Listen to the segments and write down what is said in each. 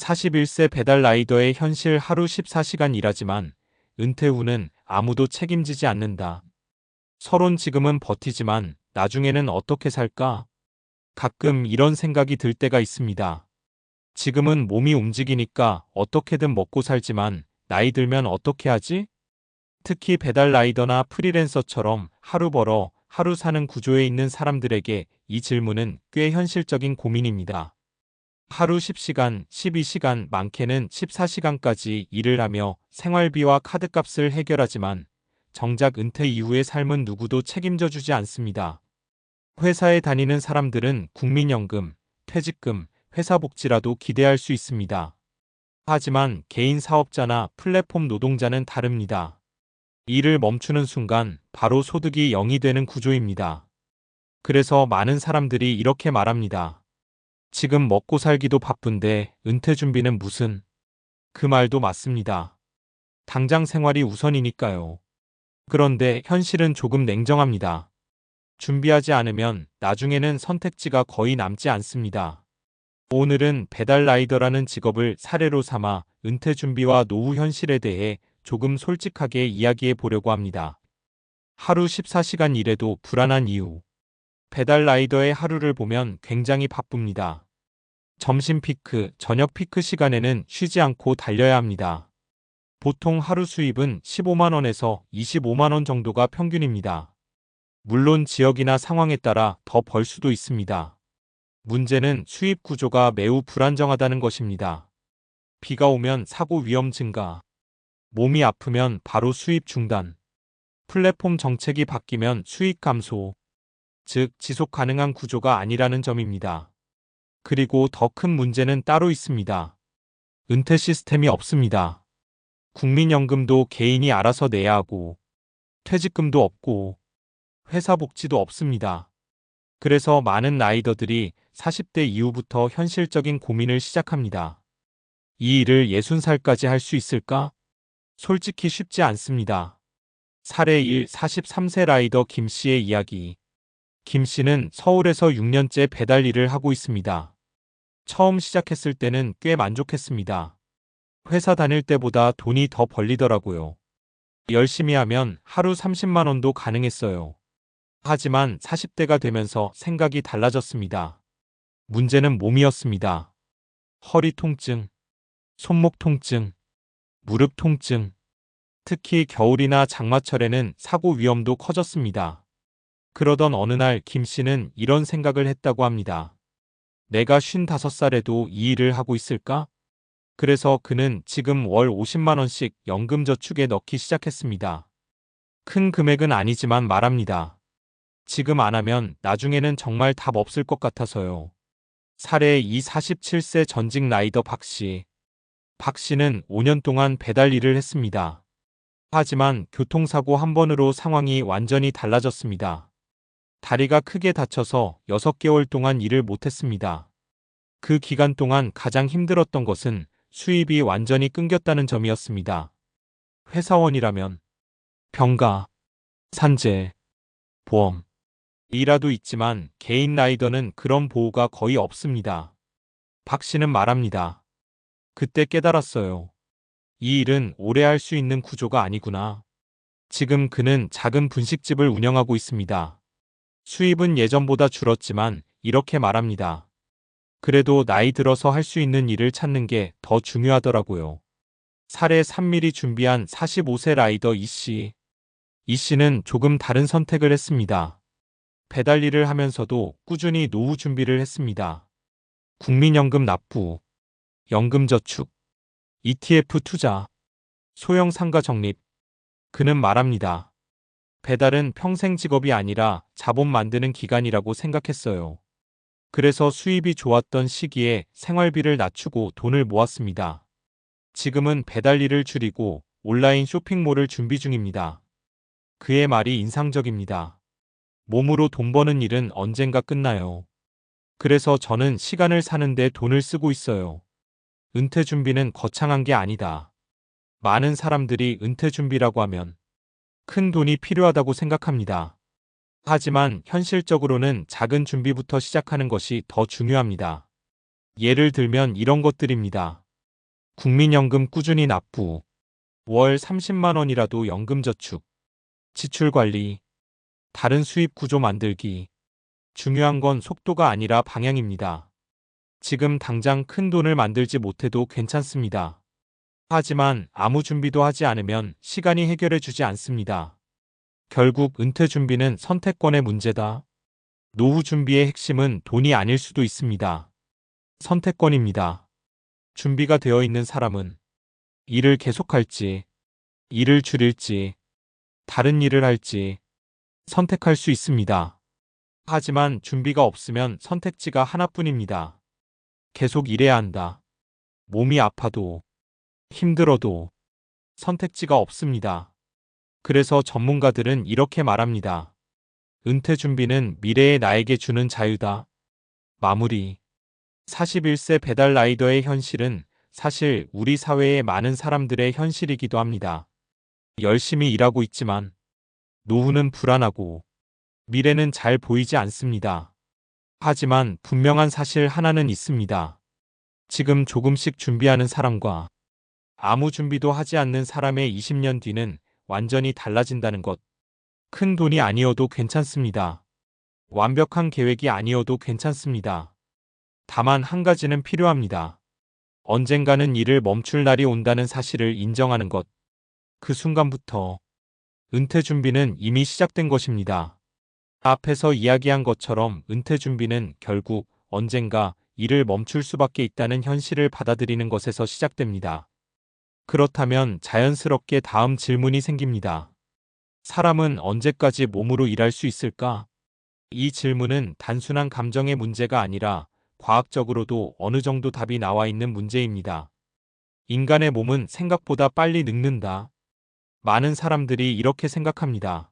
41세 배달 라이더의 현실 하루 14시간 일하지만 은퇴 후는 아무도 책임지지 않는다. 서론 지금은 버티지만 나중에는 어떻게 살까? 가끔 이런 생각이 들 때가 있습니다. 지금은 몸이 움직이니까 어떻게든 먹고 살지만 나이 들면 어떻게 하지? 특히 배달 라이더나 프리랜서처럼 하루 벌어 하루 사는 구조에 있는 사람들에게 이 질문은 꽤 현실적인 고민입니다. 하루 10시간, 12시간, 많게는 14시간까지 일을 하며 생활비와 카드값을 해결하지만 정작 은퇴 이후의 삶은 누구도 책임져 주지 않습니다. 회사에 다니는 사람들은 국민연금, 퇴직금, 회사 복지라도 기대할 수 있습니다. 하지만 개인 사업자나 플랫폼 노동자는 다릅니다. 일을 멈추는 순간 바로 소득이 0이 되는 구조입니다. 그래서 많은 사람들이 이렇게 말합니다. 지금 먹고 살기도 바쁜데 은퇴 준비는 무슨? 그 말도 맞습니다. 당장 생활이 우선이니까요. 그런데 현실은 조금 냉정합니다. 준비하지 않으면 나중에는 선택지가 거의 남지 않습니다. 오늘은 배달 라이더라는 직업을 사례로 삼아 은퇴 준비와 노후 현실에 대해 조금 솔직하게 이야기해 보려고 합니다. 하루 14시간 일해도 불안한 이유. 배달 라이더의 하루를 보면 굉장히 바쁩니다. 점심 피크, 저녁 피크 시간에는 쉬지 않고 달려야 합니다. 보통 하루 수입은 15만 원에서 25만 원 정도가 평균입니다. 물론 지역이나 상황에 따라 더 벌 수도 있습니다. 문제는 수입 구조가 매우 불안정하다는 것입니다. 비가 오면 사고 위험 증가, 몸이 아프면 바로 수입 중단, 플랫폼 정책이 바뀌면 수익 감소, 즉 지속 가능한 구조가 아니라는 점입니다. 그리고 더 큰 문제는 따로 있습니다. 은퇴 시스템이 없습니다. 국민연금도 개인이 알아서 내야 하고, 퇴직금도 없고, 회사 복지도 없습니다. 그래서 많은 라이더들이 40대 이후부터 현실적인 고민을 시작합니다. 이 일을 60살까지 할 수 있을까? 솔직히 쉽지 않습니다. 사례 1, 43세 라이더 김 씨의 이야기. 김 씨는 서울에서 6년째 배달 일을 하고 있습니다. 처음 시작했을 때는 꽤 만족했습니다. 회사 다닐 때보다 돈이 더 벌리더라고요. 열심히 하면 하루 30만 원도 가능했어요. 하지만 40대가 되면서 생각이 달라졌습니다. 문제는 몸이었습니다. 허리 통증, 손목 통증, 무릎 통증, 특히 겨울이나 장마철에는 사고 위험도 커졌습니다. 그러던 어느 날 김 씨는 이런 생각을 했다고 합니다. 내가 55살에도 이 일을 하고 있을까? 그래서 그는 지금 월 50만 원씩 연금저축에 넣기 시작했습니다. 큰 금액은 아니지만 말합니다. 지금 안 하면 나중에는 정말 답 없을 것 같아서요. 사례 2, 47세 전직 라이더 박 씨. 박 씨는 5년 동안 배달 일을 했습니다. 하지만 교통사고 한 번으로 상황이 완전히 달라졌습니다. 다리가 크게 다쳐서 6개월 동안 일을 못했습니다. 그 기간 동안 가장 힘들었던 것은 수입이 완전히 끊겼다는 점이었습니다. 회사원이라면 병가, 산재, 보험, 이라도 있지만 개인 라이더는 그런 보호가 거의 없습니다. 박 씨는 말합니다. 그때 깨달았어요. 이 일은 오래 할 수 있는 구조가 아니구나. 지금 그는 작은 분식집을 운영하고 있습니다. 수입은 예전보다 줄었지만 이렇게 말합니다. 그래도 나이 들어서 할 수 있는 일을 찾는 게 더 중요하더라고요. 사례 3mm 준비한 45세 라이더 이 씨. 이 씨는 조금 다른 선택을 했습니다. 배달 일을 하면서도 꾸준히 노후 준비를 했습니다. 국민연금 납부, 연금저축, ETF 투자, 소형 상가 적립. 그는 말합니다. 배달은 평생 직업이 아니라 자본 만드는 기간이라고 생각했어요. 그래서 수입이 좋았던 시기에 생활비를 낮추고 돈을 모았습니다. 지금은 배달 일을 줄이고 온라인 쇼핑몰을 준비 중입니다. 그의 말이 인상적입니다. 몸으로 돈 버는 일은 언젠가 끝나요. 그래서 저는 시간을 사는데 돈을 쓰고 있어요. 은퇴 준비는 거창한 게 아니다. 많은 사람들이 은퇴 준비라고 하면 큰 돈이 필요하다고 생각합니다. 하지만 현실적으로는 작은 준비부터 시작하는 것이 더 중요합니다. 예를 들면 이런 것들입니다. 국민연금 꾸준히 납부, 월 30만 원이라도 연금저축, 지출관리, 다른 수입 구조 만들기. 중요한 건 속도가 아니라 방향입니다. 지금 당장 큰 돈을 만들지 못해도 괜찮습니다. 하지만 아무 준비도 하지 않으면 시간이 해결해 주지 않습니다. 결국 은퇴 준비는 선택권의 문제다. 노후 준비의 핵심은 돈이 아닐 수도 있습니다. 선택권입니다. 준비가 되어 있는 사람은 일을 계속할지, 일을 줄일지, 다른 일을 할지 선택할 수 있습니다. 하지만 준비가 없으면 선택지가 하나뿐입니다. 계속 일해야 한다. 몸이 아파도, 힘들어도 선택지가 없습니다. 그래서 전문가들은 이렇게 말합니다. 은퇴 준비는 미래의 나에게 주는 자유다. 마무리. 41세 배달 라이더의 현실은 사실 우리 사회의 많은 사람들의 현실이기도 합니다. 열심히 일하고 있지만 노후는 불안하고 미래는 잘 보이지 않습니다. 하지만 분명한 사실 하나는 있습니다. 지금 조금씩 준비하는 사람과 아무 준비도 하지 않는 사람의 20년 뒤는 완전히 달라진다는 것. 큰 돈이 아니어도 괜찮습니다. 완벽한 계획이 아니어도 괜찮습니다. 다만 한 가지는 필요합니다. 언젠가는 일을 멈출 날이 온다는 사실을 인정하는 것. 그 순간부터 은퇴 준비는 이미 시작된 것입니다. 앞에서 이야기한 것처럼 은퇴 준비는 결국 언젠가 일을 멈출 수밖에 있다는 현실을 받아들이는 것에서 시작됩니다. 그렇다면 자연스럽게 다음 질문이 생깁니다. 사람은 언제까지 몸으로 일할 수 있을까? 이 질문은 단순한 감정의 문제가 아니라 과학적으로도 어느 정도 답이 나와 있는 문제입니다. 인간의 몸은 생각보다 빨리 늙는다. 많은 사람들이 이렇게 생각합니다.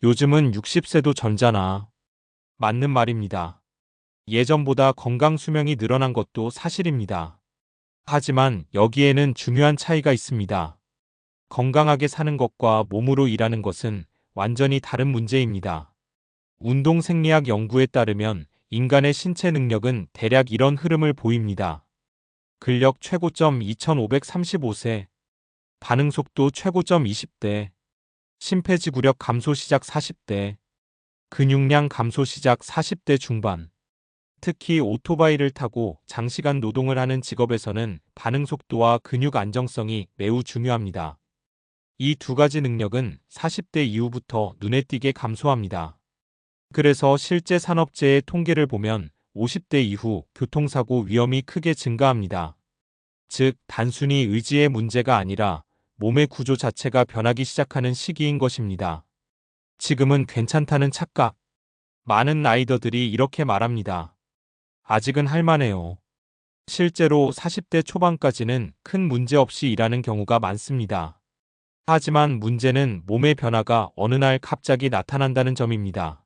요즘은 60세도 젊잖아. 맞는 말입니다. 예전보다 건강 수명이 늘어난 것도 사실입니다. 하지만 여기에는 중요한 차이가 있습니다. 건강하게 사는 것과 몸으로 일하는 것은 완전히 다른 문제입니다. 운동생리학 연구에 따르면 인간의 신체 능력은 대략 이런 흐름을 보입니다. 근력 최고점 2535세, 반응속도 최고점 20대, 심폐지구력 감소 시작 40대, 근육량 감소 시작 40대 중반. 특히 오토바이를 타고 장시간 노동을 하는 직업에서는 반응속도와 근육 안정성이 매우 중요합니다. 이 두 가지 능력은 40대 이후부터 눈에 띄게 감소합니다. 그래서 실제 산업재해 통계를 보면 50대 이후 교통사고 위험이 크게 증가합니다. 즉, 단순히 의지의 문제가 아니라 몸의 구조 자체가 변하기 시작하는 시기인 것입니다. 지금은 괜찮다는 착각. 많은 라이더들이 이렇게 말합니다. 아직은 할만해요. 실제로 40대 초반까지는 큰 문제 없이 일하는 경우가 많습니다. 하지만 문제는 몸의 변화가 어느 날 갑자기 나타난다는 점입니다.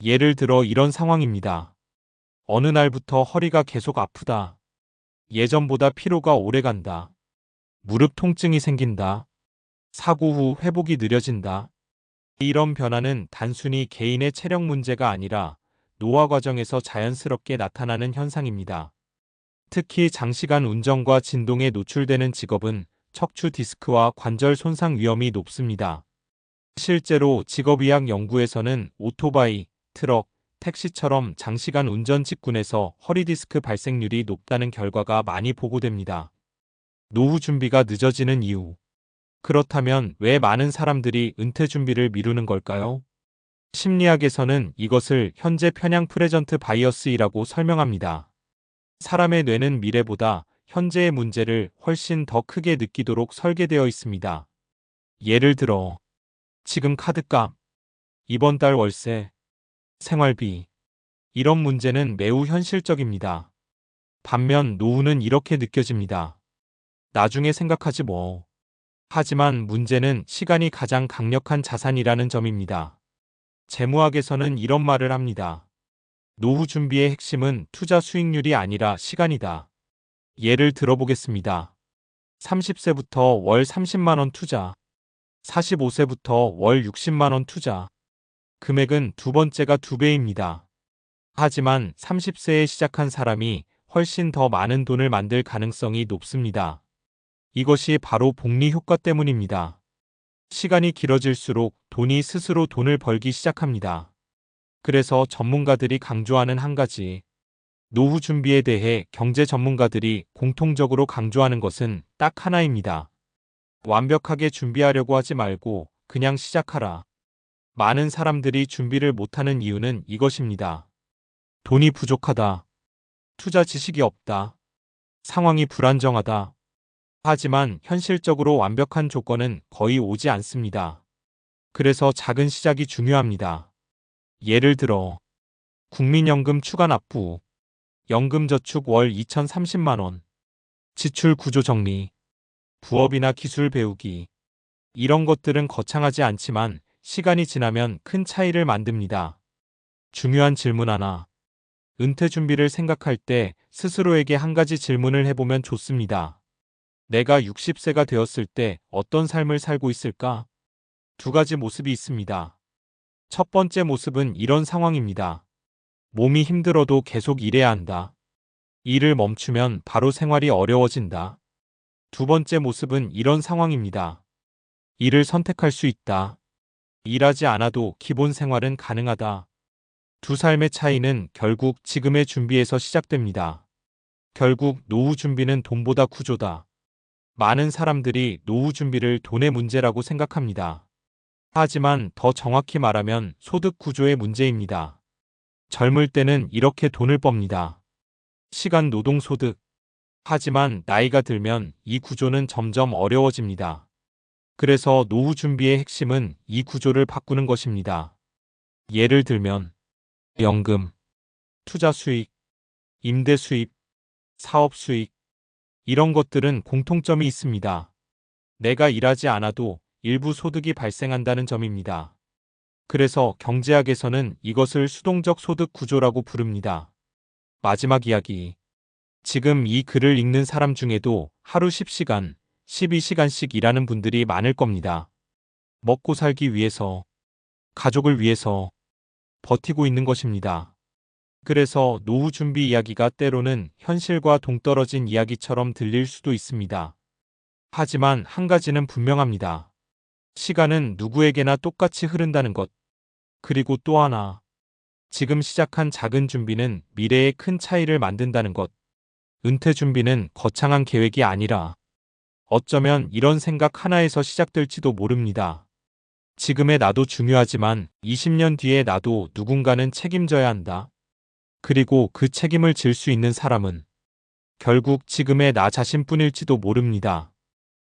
예를 들어 이런 상황입니다. 어느 날부터 허리가 계속 아프다. 예전보다 피로가 오래간다. 무릎 통증이 생긴다. 사고 후 회복이 느려진다. 이런 변화는 단순히 개인의 체력 문제가 아니라 노화 과정에서 자연스럽게 나타나는 현상입니다. 특히 장시간 운전과 진동에 노출되는 직업은 척추 디스크와 관절 손상 위험이 높습니다. 실제로 직업의학 연구에서는 오토바이, 트럭, 택시처럼 장시간 운전 직군에서 허리 디스크 발생률이 높다는 결과가 많이 보고됩니다. 노후 준비가 늦어지는 이유. 그렇다면 왜 많은 사람들이 은퇴 준비를 미루는 걸까요? 심리학에서는 이것을 현재 편향 프레전트 바이어스이라고 설명합니다. 사람의 뇌는 미래보다 현재의 문제를 훨씬 더 크게 느끼도록 설계되어 있습니다. 예를 들어, 지금 카드값, 이번 달 월세, 생활비. 이런 문제는 매우 현실적입니다. 반면 노후는 이렇게 느껴집니다. 나중에 생각하지 뭐. 하지만 문제는 시간이 가장 강력한 자산이라는 점입니다. 재무학에서는 이런 말을 합니다. 노후 준비의 핵심은 투자 수익률이 아니라 시간이다. 예를 들어보겠습니다. 30세부터 월 30만 원 투자, 45세부터 월 60만 원 투자. 금액은 두 번째가 2배입니다. 하지만 30세에 시작한 사람이 훨씬 더 많은 돈을 만들 가능성이 높습니다. 이것이 바로 복리 효과 때문입니다. 시간이 길어질수록 돈이 스스로 돈을 벌기 시작합니다. 그래서 전문가들이 강조하는 한 가지, 노후 준비에 대해 경제 전문가들이 공통적으로 강조하는 것은 딱 하나입니다. 완벽하게 준비하려고 하지 말고 그냥 시작하라. 많은 사람들이 준비를 못하는 이유는 이것입니다. 돈이 부족하다. 투자 지식이 없다. 상황이 불안정하다. 하지만 현실적으로 완벽한 조건은 거의 오지 않습니다. 그래서 작은 시작이 중요합니다. 예를 들어 국민연금 추가 납부, 연금저축 월 2,030만 원, 지출 구조 정리, 부업이나 기술 배우기. 이런 것들은 거창하지 않지만 시간이 지나면 큰 차이를 만듭니다. 중요한 질문 하나. 은퇴 준비를 생각할 때 스스로에게 한 가지 질문을 해보면 좋습니다. 내가 60세가 되었을 때 어떤 삶을 살고 있을까? 두 가지 모습이 있습니다. 첫 번째 모습은 이런 상황입니다. 몸이 힘들어도 계속 일해야 한다. 일을 멈추면 바로 생활이 어려워진다. 두 번째 모습은 이런 상황입니다. 일을 선택할 수 있다. 일하지 않아도 기본 생활은 가능하다. 두 삶의 차이는 결국 지금의 준비에서 시작됩니다. 결국 노후 준비는 돈보다 구조다. 많은 사람들이 노후 준비를 돈의 문제라고 생각합니다. 하지만 더 정확히 말하면 소득 구조의 문제입니다. 젊을 때는 이렇게 돈을 멉니다. 시간 노동 소득. 하지만 나이가 들면 이 구조는 점점 어려워집니다. 그래서 노후 준비의 핵심은 이 구조를 바꾸는 것입니다. 예를 들면 연금, 투자 수익, 임대 수입, 사업 수익, 이런 것들은 공통점이 있습니다. 내가 일하지 않아도 일부 소득이 발생한다는 점입니다. 그래서 경제학에서는 이것을 수동적 소득 구조라고 부릅니다. 마지막 이야기. 지금 이 글을 읽는 사람 중에도 하루 10시간, 12시간씩 일하는 분들이 많을 겁니다. 먹고 살기 위해서, 가족을 위해서 버티고 있는 것입니다. 그래서 노후 준비 이야기가 때로는 현실과 동떨어진 이야기처럼 들릴 수도 있습니다. 하지만 한 가지는 분명합니다. 시간은 누구에게나 똑같이 흐른다는 것. 그리고 또 하나. 지금 시작한 작은 준비는 미래에 큰 차이를 만든다는 것. 은퇴 준비는 거창한 계획이 아니라 어쩌면 이런 생각 하나에서 시작될지도 모릅니다. 지금의 나도 중요하지만 20년 뒤에 나도 누군가는 책임져야 한다. 그리고 그 책임을 질 수 있는 사람은 결국 지금의 나 자신뿐일지도 모릅니다.